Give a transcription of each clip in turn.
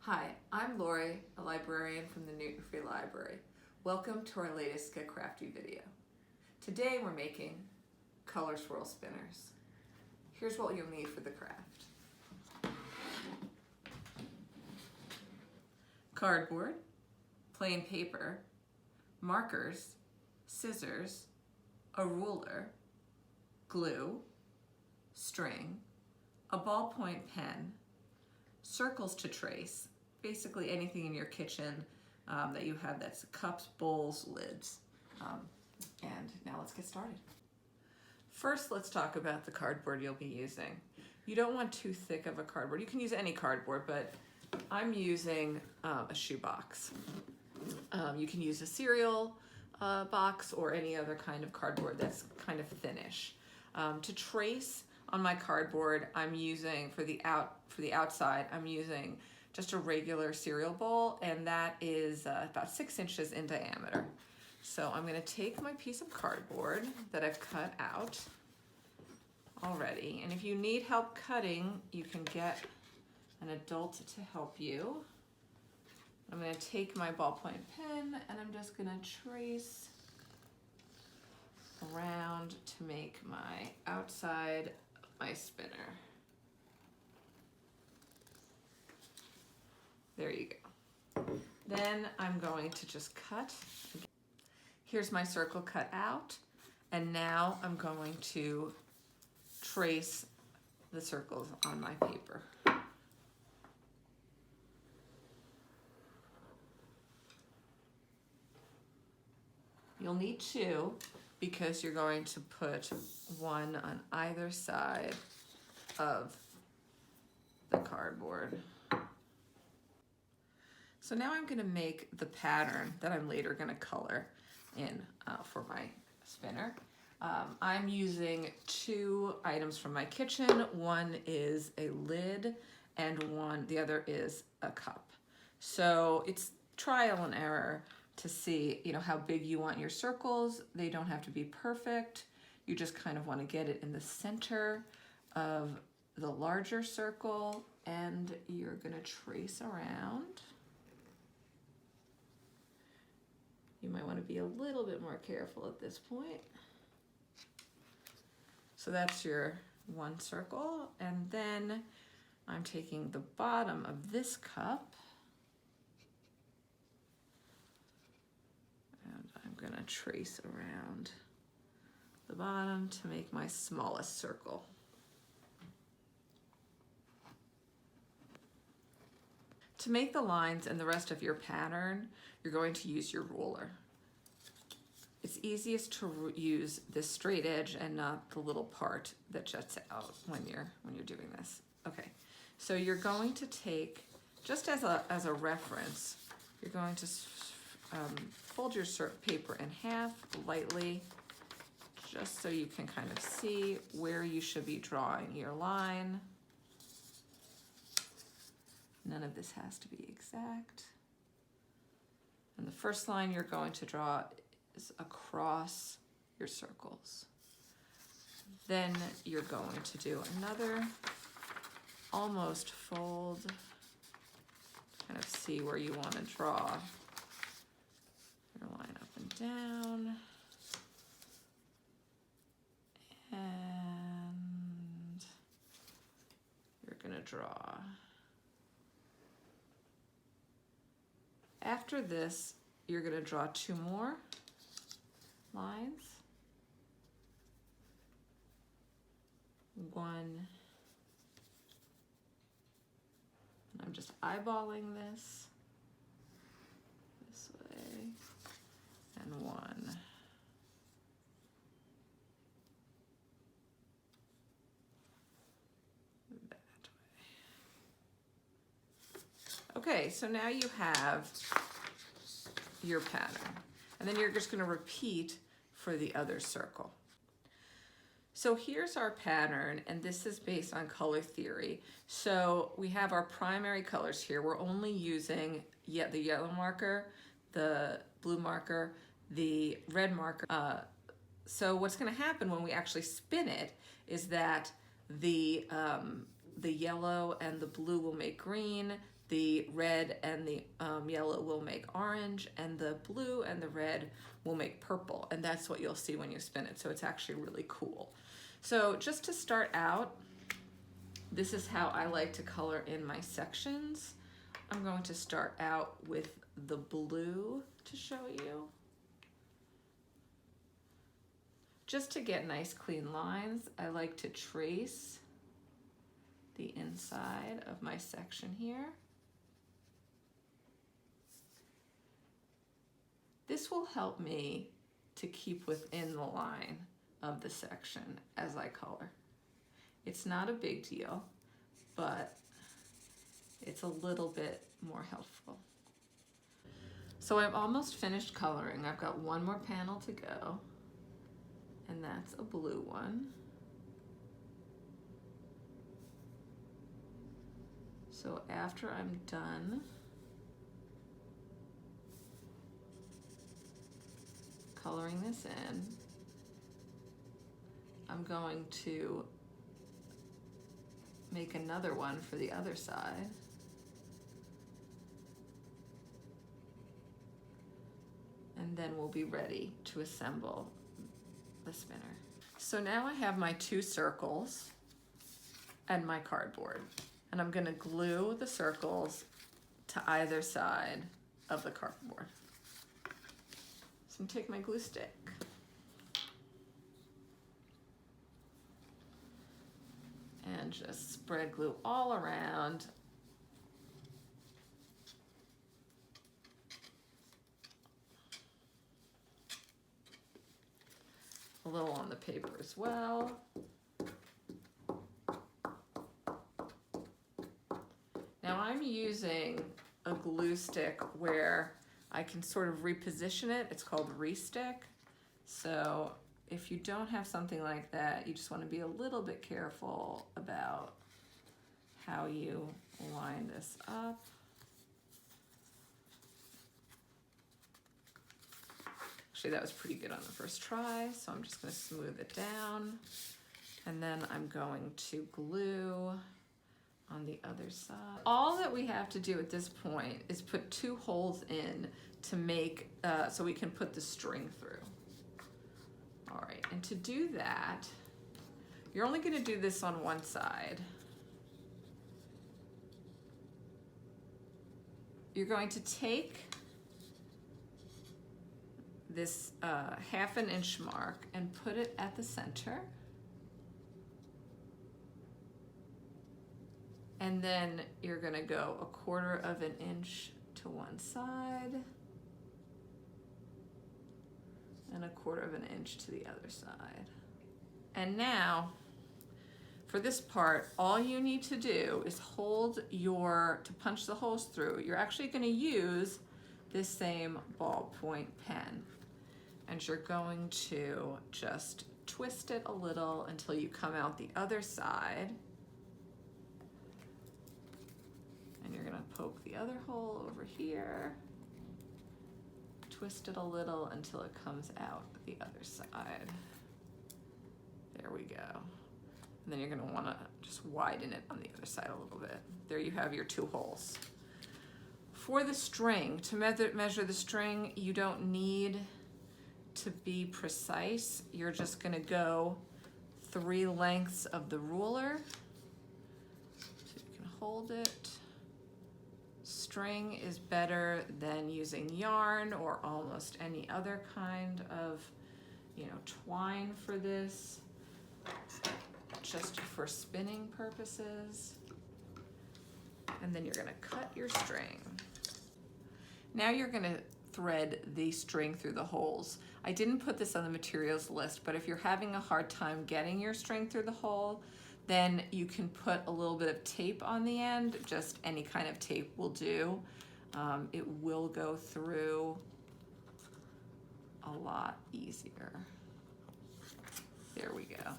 Hi, I'm Lori, a librarian from the Newton Free Library. Welcome to our latest Get Crafty video. Today we're making color swirl spinners. Here's what you'll need for the craft. Cardboard, plain paper, markers, scissors, a ruler, glue, string, a ballpoint pen, circles to trace, basically anything in your kitchen that you have that's cups, bowls, lids. And now let's get started. First, let's talk about the cardboard you'll be using. You don't want too thick of a cardboard. You can use any cardboard, but I'm using a shoebox. You can use a cereal box or any other kind of cardboard that's kind of thinnish. To trace on my cardboard, I'm using for the outside, I'm using just a regular cereal bowl, and that is about 6 inches in diameter. So I'm going to take my piece of cardboard that I've cut out already, and if you need help cutting, you can get an adult to help you. I'm going to take my ballpoint pen and I'm just going to trace around to make my outside of my spinner. There you go. Then I'm going to just cut. Here's my circle cut out, and now I'm going to trace the circles on my paper. You'll need two because you're going to put one on either side of the cardboard. So now I'm going to make the pattern that I'm later going to color in for my spinner. I'm using two items from my kitchen. One is a lid and the other is a cup. So it's trial and error to see, how big you want your circles. They don't have to be perfect. You just kind of want to get it in the center of the larger circle, and you're going to trace around. You might want to be a little bit more careful at this point. So that's your one circle, and then I'm taking the bottom of this cup and I'm going to trace around the bottom to make my smallest circle. To make the lines and the rest of your pattern, you're going to use your ruler. It's easiest to use this straight edge and not the little part that juts out when you're doing this. Okay, so you're going to take, just as a reference, you're going to fold your paper in half lightly, just so you can kind of see where you should be drawing your line. None of this has to be exact. And the first line you're going to draw is across your circles. Then you're going to do another almost fold, kind of see where you want to draw your line up and down. And you're going to draw. After this, you're going to draw two more lines. One. I'm just eyeballing this way, and one. That way. Okay, so now you have your pattern, and then you're just going to repeat for the other circle. So here's our pattern, and this is based on color theory. So we have our primary colors here. We're only using the yellow marker, the blue marker, the red marker. So what's going to happen when we actually spin it is that the yellow and the blue will make green, the red and the yellow will make orange, and the blue and the red will make purple, and that's what you'll see when you spin it. So it's actually really cool. So just to start out, this is how I like to color in my sections. I'm going to start out with the blue to show you. Just to get nice clean lines, I like to trace the inside of my section here. This will help me to keep within the line of the section as I color. It's not a big deal, but it's a little bit more helpful. So I'm almost finished coloring. I've got one more panel to go, and that's a blue one. So after I'm done coloring this in, I'm going to make another one for the other side. And then we'll be ready to assemble the spinner. So now I have my 2 circles and my cardboard, and I'm gonna glue the circles to either side of the cardboard. So I'm gonna take my glue stick and just spread glue all around. A little on the paper as well. Now I'm using a glue stick where I can sort of reposition it. It's called Restick. So if you don't have something like that, you just want to be a little bit careful about how you line this up. Actually, that was pretty good on the first try, so I'm just going to smooth it down. And then I'm going to glue on the other side. All that we have to do at this point is put 2 holes in to make, so we can put the string through. All right, and to do that, you're only going to do this on one side. You're going to take this 1/2 inch mark and put it at the center. And then you're gonna go 1/4 inch to one side and 1/4 inch to the other side. And now, for this part, all you need to do is hold to punch the holes through, you're actually gonna use this same ballpoint pen. And you're going to just twist it a little until you come out the other side. And you're gonna poke the other hole over here. Twist it a little until it comes out the other side. There we go. And then you're gonna wanna just widen it on the other side a little bit. There you have your 2 holes. For the string, to measure the string, you don't need to be precise. You're just gonna go 3 lengths of the ruler. So you can hold it. String is better than using yarn or almost any other kind of, twine for this, just for spinning purposes. And then you're gonna cut your string. Now you're gonna thread the string through the holes. I didn't put this on the materials list, but if you're having a hard time getting your string through the hole, then you can put a little bit of tape on the end. Just any kind of tape will do. It will go through a lot easier. There we go.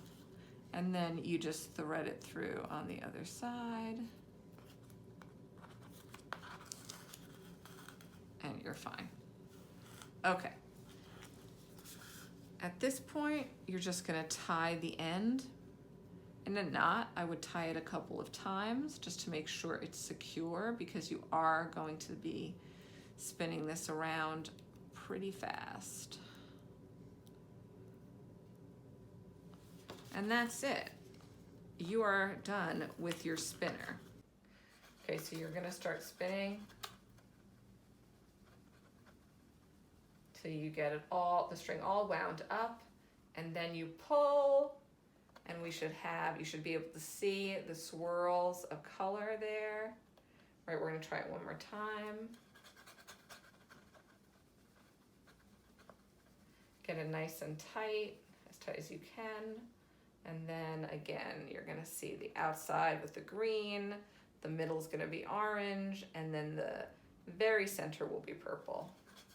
And then you just thread it through on the other side. And you're fine. Okay. At this point, you're just gonna tie the end In a knot, I would tie it a couple of times just to make sure it's secure, because you are going to be spinning this around pretty fast. And that's it. You are done with your spinner. Okay, so you're gonna start spinning till you get it all, the string all wound up, and then you pull, and you should be able to see the swirls of color there. All right, we're gonna try it one more time. Get it nice and tight as you can. And then again, you're gonna see the outside with the green, the middle's gonna be orange, and then the very center will be purple.